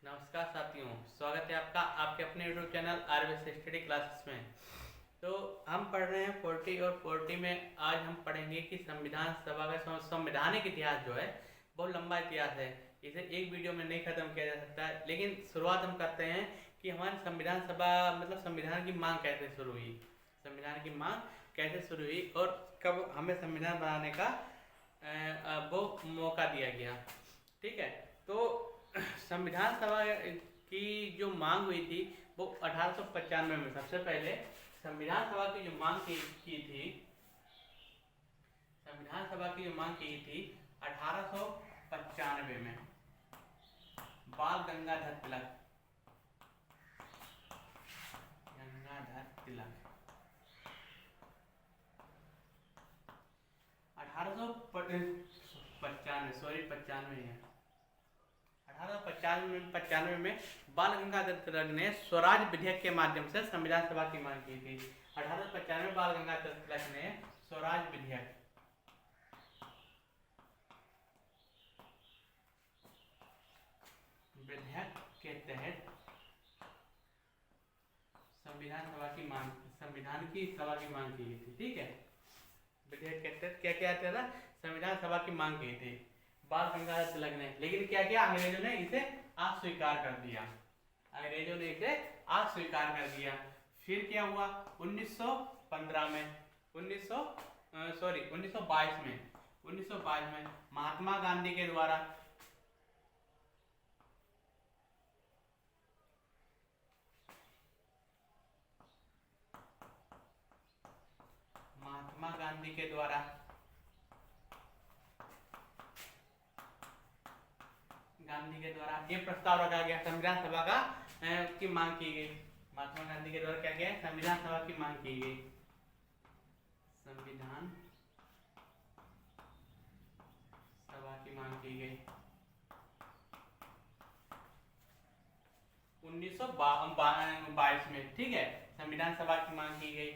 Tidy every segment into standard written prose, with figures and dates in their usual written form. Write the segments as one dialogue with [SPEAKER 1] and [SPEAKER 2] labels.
[SPEAKER 1] नमस्कार साथियों, स्वागत है आपका आपके अपने YouTube channel RBS study classes में। तो हम पढ़ रहे हैं 40 और 40 में आज हम पढ़ेंगे कि संविधान सभा का संवैधानिक इतिहास जो है बहुत लंबा इतिहास है। इसे एक वीडियो में नहीं खत्म किया जा सकता है, लेकिन शुरुआत हम करते हैं कि हमारी संविधान सभा मतलब संविधान की मांग कैसे शुरू हुई, संविधान की मांग कैसे शुरू हुई और कब हमें संविधान बनाने का वो मौका दिया गया। ठीक है, तो संविधान सभा की जो मांग हुई थी वो 1895 में सबसे पहले संविधान सभा की जो मांग की थी, संविधान सभा की जो मांग की थी 1895 में बाल गंगाधर तिलक, गंगाधर तिलक 1895 में बाल गंगाधर तिलक ने स्वराज विधेयक के माध्यम से संविधान सभा की मांग की थी। 1895 में बाल गंगाधर तिलक ने स्वराज विधेयक के तहत संविधान की सभा की मांग की गई थी। ठीक है, विधेयक के तहत क्या क्या था, संविधान सभा की मांग की थी बाल गंगाधर तिलक ने, लेकिन क्या किया, अंग्रेजों ने इसे अस्वीकार कर दिया। अंग्रेजों ने इसे अस्वीकार कर दिया। फिर क्या हुआ 1915 में 1922 में महात्मा गांधी के द्वारा ये प्रस्ताव रखा गया, संविधान सभा का की मांग की गई। महात्मा गांधी के द्वारा क्या किया, संविधान सभा की मांग की गई। संविधान सभा की मांग की गई 1922 में। ठीक है, संविधान सभा की मांग की गई,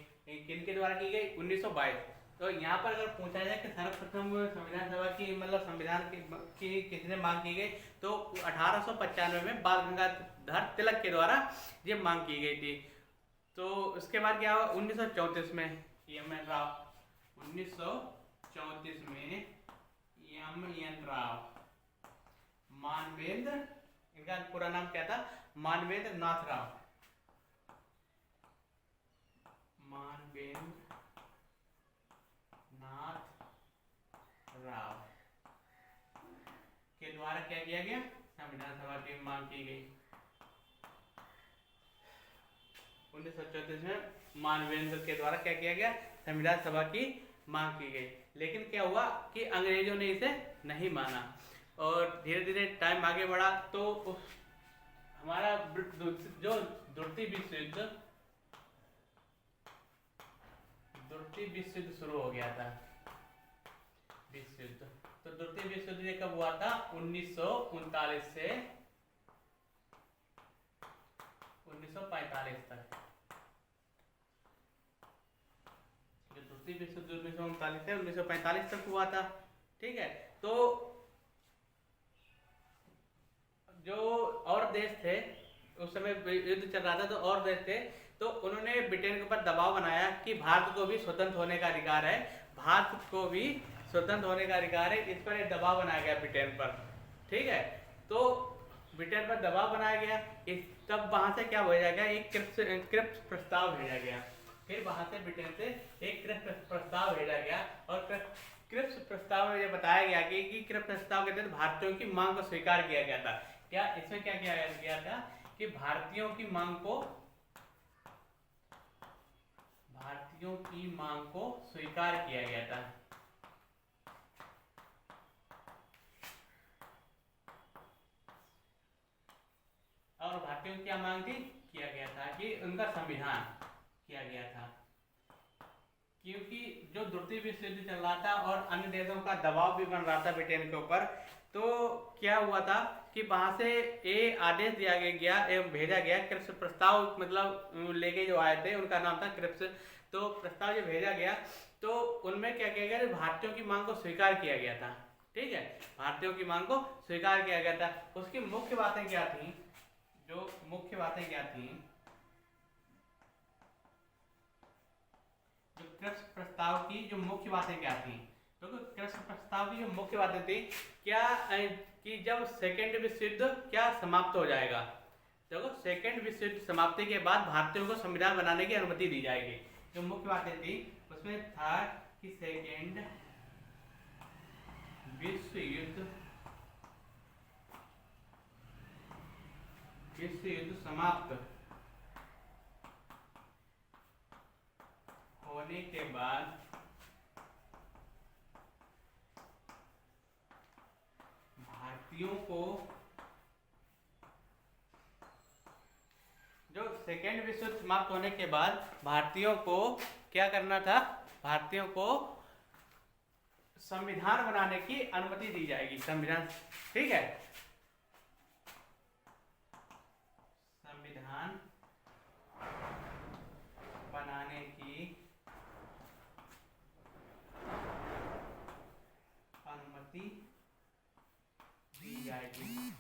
[SPEAKER 1] किनके द्वारा की गई, 1922। तो यहाँ पर अगर पूछा जाए कि सर्वप्रथम संविधान सभा की मतलब संविधान की किसने मांग की गई, तो 1895 में बाल गंगाधर तिलक के द्वारा ये मांग की गई थी। तो उसके बाद क्या हुआ 1934 में एम.एन. राव, 1934 में एम.एन. राव, मानवेंद्र, इनका पूरा नाम क्या था, मानवेंद्र नाथ राव, मानवेंद्र नाथ राव के द्वारा क्या किया गया, संविधान सभा की मांग की गई। 1934 में मानवेंद्र के द्वारा क्या किया गया, संविधान सभा की मांग की गई। लेकिन क्या हुआ कि अंग्रेजों ने इसे नहीं माना और धीरे धीरे टाइम आगे बढ़ा तो हमारा जो द्वितीय विश्व युद्ध शुरू हो गया था। विश्व युद्ध, तो द्वितीय विश्व युद्ध कब हुआ था, 1939 से 1945 तक। जो द्वितीय विश्व युद्ध 1939 से 1945 तक हुआ था। ठीक है, तो जो और देश थे उस समय युद्ध चल रहा था, तो और देश थे, तो उन्होंने ब्रिटेन के ऊपर दबाव बनाया कि भारत को भी स्वतंत्र होने का अधिकार है, भारत को भी स्वतंत्र होने का अधिकार है। इस पर एक दबाव बनाया गया ब्रिटेन पर। ठीक है, तो ब्रिटेन पर दबाव बनाया गया, तब वहां से क्या भेजा गया, एक क्रिप्स प्रस्ताव भेजा गया। फिर वहां से ब्रिटेन से एक क्रिप्स प्रस्ताव भेजा गया और क्रिप्स प्रस्ताव में ये बताया गया कि क्रिप्स प्रस्ताव के तहत भारतीयों की मांग को स्वीकार किया गया था। क्या इसमें क्या किया गया था कि भारतीयों की मांग को स्वीकार किया गया था। और भारतीयों की क्या मांग थी, किया गया था कि उनका संविधान किया गया था, क्योंकि जो द्वितीय विश्व युद्ध चल रहा था और अन्य देशों का दबाव भी बन रहा था ब्रिटेन के ऊपर। तो क्या हुआ था कि वहां से ये आदेश दिया गया एवं भेजा गया, क्रिप्स प्रस्ताव मतलब लेके जो आए थे उनका नाम था क्रिप्स। तो प्रस्ताव जो भेजा गया तो उनमें क्या किया गया, भारतीयों की मांग को स्वीकार किया गया था। ठीक है, भारतीयों की मांग को स्वीकार किया गया था। उसकी मुख्य बातें क्या थी जो मुख्य बातें क्या थी, जो कृषि प्रस्ताव की जो मुख्य बातें क्या थी, तो कृषि प्रस्ताव की जो मुख्य बातें थी क्या, कि जब सेकेंड विश्व युद्ध क्या समाप्त हो जाएगा, देखो सेकेंड विश्व युद्ध समाप्ति के बाद भारतीयों को संविधान बनाने की अनुमति दी जाएगी। जो मुख्य बातें थी उसमें था कि सेकेंड विश्व युद्ध समाप्त होने के बाद भारतीयों को, जो सेकेंड विश्व युद्ध समाप्त होने के बाद भारतीयों को क्या करना था, भारतीयों को संविधान बनाने की अनुमति दी जाएगी। संविधान, ठीक है, संविधान बनाने की अनुमति दी जाएगी।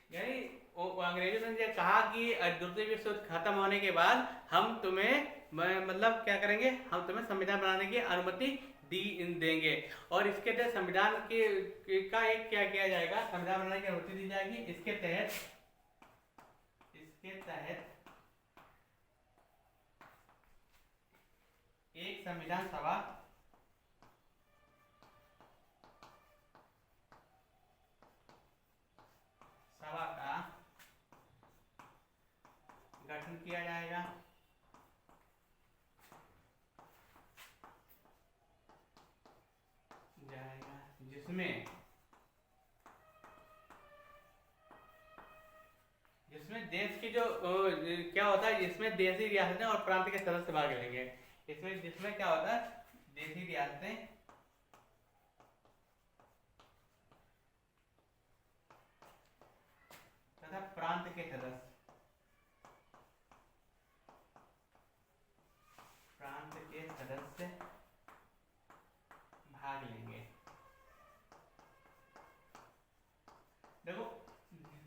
[SPEAKER 1] यानी अंग्रेजों ने कहा कि द्वितीय विश्व युद्ध खत्म होने के बाद हम तुम्हें मतलब क्या करेंगे, हम तुम्हें संविधान बनाने की अनुमति देंगे, और इसके तहत संविधान का एक क्या किया जाएगा, संविधान बनाने की अनुमति दी जाएगी। इसके तहत एक संविधान सभा का गठन किया जाएगा, जिसमें देश की जो क्या होता है, इसमें देशी रियासतें और प्रांत के सदस्य भाग लेंगे। जिसमें क्या होता है, देशी रियासतें तथा प्रांत के सदस्य भाग लेंगे। देखो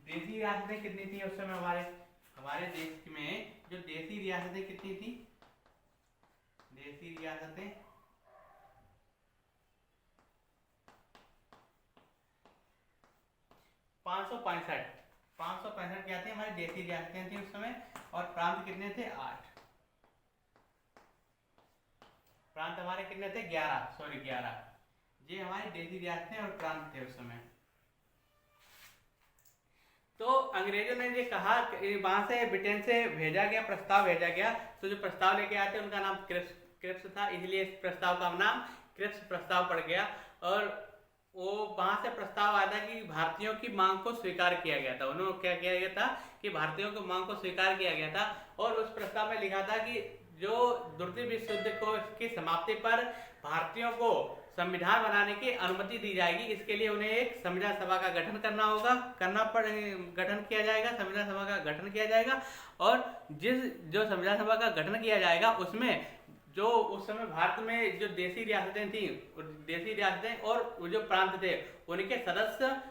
[SPEAKER 1] देशी रियासतें कितनी थी उस समय, हमारे देश में जो देशी रियासतें कितनी थी, देशी रियासतें 565 क्या थी, हमारी देशी रियासतें थी उस समय, और प्रांत कितने थे, 8 प्रांत हमारे कितने थे, 11 ये हमारी देशी रियासतें और प्रांत थे उस समय। तो अंग्रेजों ने ये कहा, वहां से ब्रिटेन से प्रस्ताव भेजा गया, तो जो प्रस्ताव लेके आते उनका नाम क्रिप्स था, इसलिए इस प्रस्ताव का नाम क्रिप्स प्रस्ताव पड़ गया। और वो वहां से प्रस्ताव आया था कि भारतीयों की मांग को स्वीकार किया गया था। उन्होंने क्या किया गया था कि भारतीयों की मांग को स्वीकार किया गया था, और उस प्रस्ताव में लिखा था कि जो द्वितीय विश्व युद्ध की समाप्ति पर भारतीयों को संविधान बनाने की अनुमति दी जाएगी। इसके लिए उन्हें एक संविधान सभा का गठन गठन किया जाएगा, संविधान सभा का गठन किया जाएगा। और जो संविधान सभा का गठन किया जाएगा उसमें जो उस समय भारत में जो देशी रियासतें थी, देशी रियासतें और जो प्रांत थे उनके सदस्य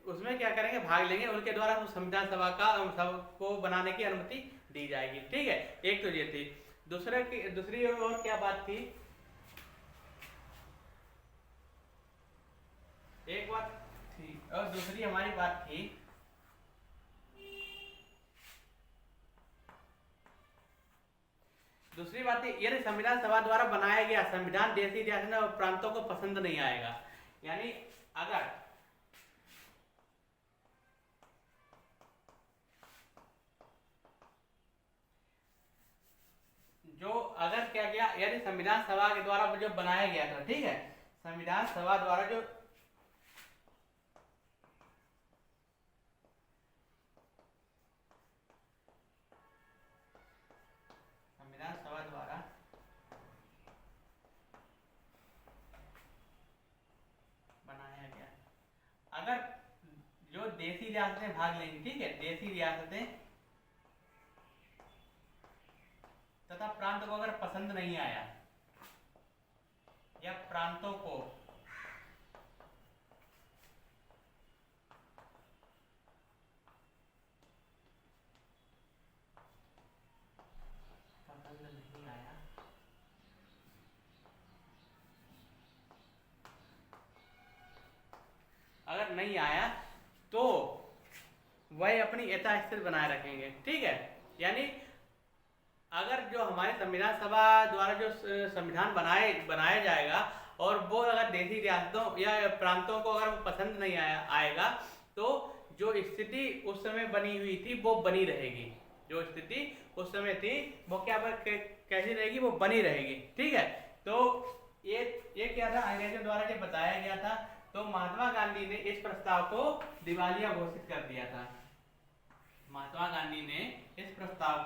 [SPEAKER 1] उसमें क्या करेंगे, भाग लेंगे, उनके द्वारा संविधान सभा को बनाने की अनुमति दी जाएगी। ठीक है, एक तो ये थी। दूसरी और क्या बात थी, एक बात थी और दूसरी हमारी बात थी, दूसरी बात यदि संविधान सभा द्वारा बनाया गया संविधान देशी रियासतों और प्रांतों को पसंद नहीं आएगा। यानी अगर क्या गया, यदि संविधान सभा के द्वारा जो बनाया गया था, ठीक है, संविधान सभा द्वारा जो बनाया गया, अगर जो देशी रियासतें भाग लेंगी, ठीक है, देशी रियासतें तथा प्रांत को अगर पसंद नहीं आया या प्रांतों को नहीं आया तो वह अपनी यथास्थिति बनाए रखेंगे। ठीक है, यानी अगर जो हमारे संविधान सभा द्वारा जो संविधान बनाया जाएगा और वो अगर देशी रियासतों या प्रांतों को अगर वो पसंद नहीं आएगा तो जो स्थिति उस समय बनी हुई थी वो बनी रहेगी। जो स्थिति उस समय थी वो कैसी रहेगी, वो बनी रहेगी। ठीक है, तो ये क्या था, अंग्रेजों द्वारा जो बताया गया था। तो महात्मा गांधी ने इस प्रस्ताव को दिवालिया घोषित कर दिया था। महात्मा गांधी ने इस प्रस्ताव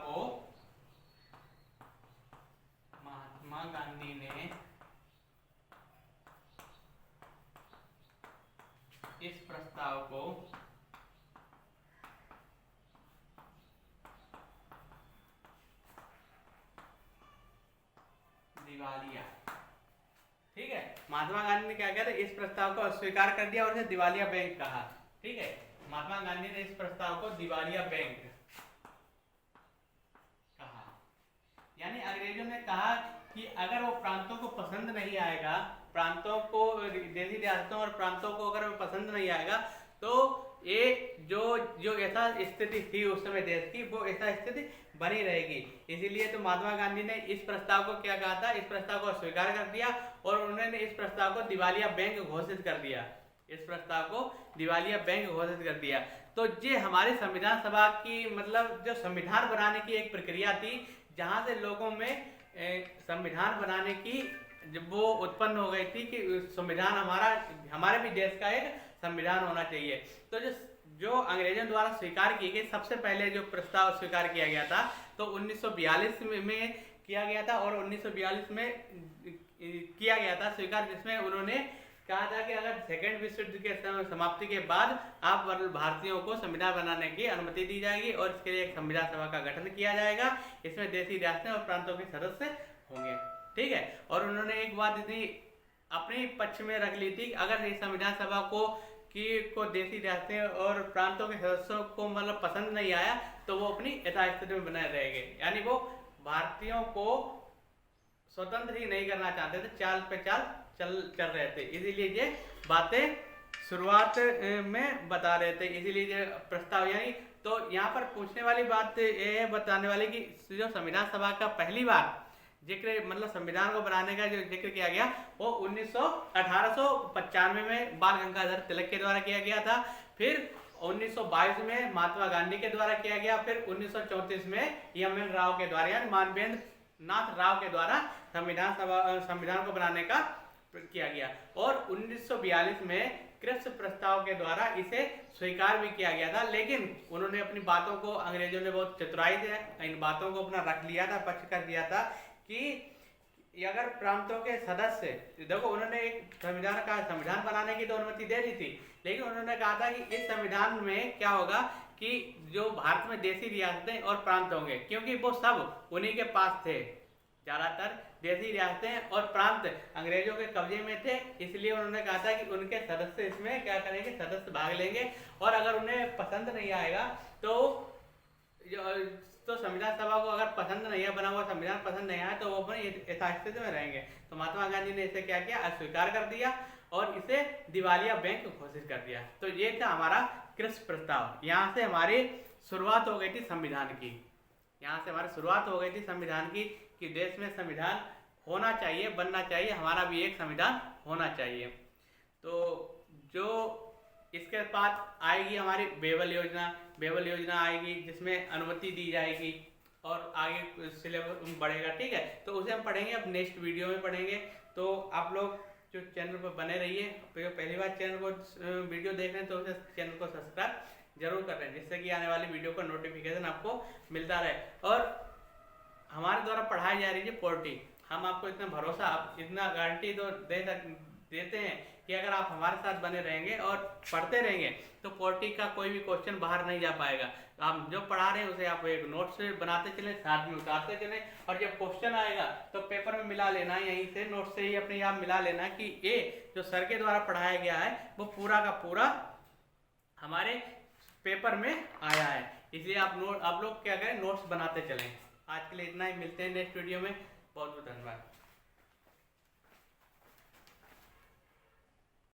[SPEAKER 1] को दिवालिया। ठीक है, महात्मा गांधी ने क्या किया था, इस प्रस्ताव को अस्वीकार कर दिया और इसे दिवालिया बैंक कहा। ठीक है, महात्मा गांधी ने इस प्रस्ताव को दिवालिया बैंक कहा। यानी अंग्रेजों ने कहा कि अगर वो प्रांतों को पसंद नहीं आएगा, प्रांतों को, देशी रियासतों और प्रांतों को अगर वो पसंद नहीं आएगा तो ये जो ऐसा स्थिति थी उस समय देश की, वो ऐसा स्थिति बनी रहेगी। इसीलिए तो महात्मा गांधी ने इस प्रस्ताव को क्या कहा था, इस प्रस्ताव को स्वीकार कर दिया और उन्होंने इस प्रस्ताव को दिवालिया बैंक घोषित कर दिया। इस प्रस्ताव को दिवालिया बैंक घोषित कर दिया। तो ये हमारे संविधान सभा की मतलब जो संविधान बनाने की एक प्रक्रिया थी, जहां से लोगों में संविधान बनाने की जब वो उत्पन्न हो गई थी कि संविधान हमारे भी देश का एक संविधान होना चाहिए। तो जो अंग्रेजों द्वारा स्वीकार की गई सबसे पहले जो प्रस्ताव स्वीकार किया गया था तो 1942 में किया गया था और 1942 में किया गया था स्वीकार, जिसमें उन्होंने कहा था कि अगर सेकेंड विश्व युद्ध के समाप्ति के बाद आप भारतीयों को संविधान बनाने की अनुमति दी जाएगी और इसके लिए एक संविधान सभा का गठन किया जाएगा। इसमें देशी रियासतें और प्रांतों के सदस्य होंगे। ठीक है, और उन्होंने एक बात इतनी अपने पक्ष में रख ली थी, अगर इस संविधान सभा को देशी रियासतें और प्रांतों के सदस्यों को मतलब पसंद नहीं आया तो वो अपनी यथास्थिति में बनाए रहेंगे। यानी वो भारतीयों को स्वतंत्र ही नहीं करना चाहते थे, चाल पे चाल चल रहे थे। इसीलिए ये बातें शुरुआत में बता रहे थे, इसीलिए ये प्रस्ताव। यानी तो यहाँ पर पूछने वाली बात ये बताने वाली कि जो संविधान सभा का पहली बार जिक्र मतलब संविधान को बनाने का जो जिक्र किया गया वो 1895 में बाल गंगाधर तिलक के द्वारा किया गया था। फिर 1922 में महात्मा गांधी के द्वारा किया गया। फिर 1934 में एम.एन. राव के द्वारा यानी मानवेंद्र नाथ राव के द्वारा संविधान को बनाने का किया गया। और 1942 में क्रिप्स प्रस्ताव के द्वारा इसे स्वीकार भी किया गया था। लेकिन उन्होंने अपनी बातों को, अंग्रेजों ने बहुत चतुराई से इन बातों को अपना रख लिया था, पक्ष कर दिया था कि अगर प्रांतों के सदस्य, देखो उन्होंने एक संविधान बनाने की तो अनुमति दे दी थी, लेकिन उन्होंने कहा था कि इस संविधान में क्या होगा कि जो भारत में देशी रियासतें और प्रांत होंगे, क्योंकि वो सब उन्हीं के पास थे, ज्यादातर देशी रियासतें और प्रांत अंग्रेजों के कब्जे में थे। इसलिए उन्होंने कहा था कि उनके सदस्य इसमें क्या करेंगे, सदस्य भाग लेंगे और अगर उन्हें पसंद नहीं आएगा तो संविधान सभा को अगर पसंद नहीं है, बना हुआ संविधान पसंद नहीं आया तो वो अपनी यथास्थिति में रहेंगे। तो महात्मा गांधी ने इसे क्या किया, अस्वीकार कर दिया और इसे दिवालिया बैंक घोषित कर दिया। तो ये था हमारा क्रिप्स प्रस्ताव। यहाँ से हमारी शुरुआत हो गई थी संविधान की। यहाँ से हमारी शुरुआत हो गई थी संविधान की कि देश में संविधान होना चाहिए, बनना चाहिए, हमारा भी एक संविधान होना चाहिए। तो जो इसके बाद आएगी हमारी बेबल योजना आएगी, जिसमें अनुमति दी जाएगी और आगे सिलेबस बढ़ेगा। ठीक है, तो उसे हम पढ़ेंगे, अब नेक्स्ट वीडियो में पढ़ेंगे। तो आप लोग जो चैनल पर बने रहिए, पहली बार चैनल को वीडियो देख रहे हैं तो उसे चैनल को सब्सक्राइब जरूर कर रहे हैं, जिससे कि आने वाली वीडियो का नोटिफिकेशन आपको मिलता रहे। और हमारे द्वारा पढ़ाई जा रही है पॉलिटी, हम आपको इतना भरोसा, इतना गारंटी तो देते हैं कि अगर आप हमारे साथ बने रहेंगे और पढ़ते रहेंगे तो पॉलिटी का कोई भी क्वेश्चन बाहर नहीं जा पाएगा। तो हम जो पढ़ा रहे हैं उसे आप एक नोट्स बनाते चलें, साथ में उतारते चलें, और जब क्वेश्चन आएगा तो पेपर में मिला लेना, यहीं से नोट से ही अपने आप मिला लेना कि ये जो सर के द्वारा पढ़ाया गया है वो पूरा का पूरा हमारे पेपर में आया है। इसलिए आप लोग क्या करें, नोट्स बनाते चलें। आज के लिए इतना ही, मिलते हैं नेक्स्ट वीडियो में। बहुत बहुत धन्यवाद।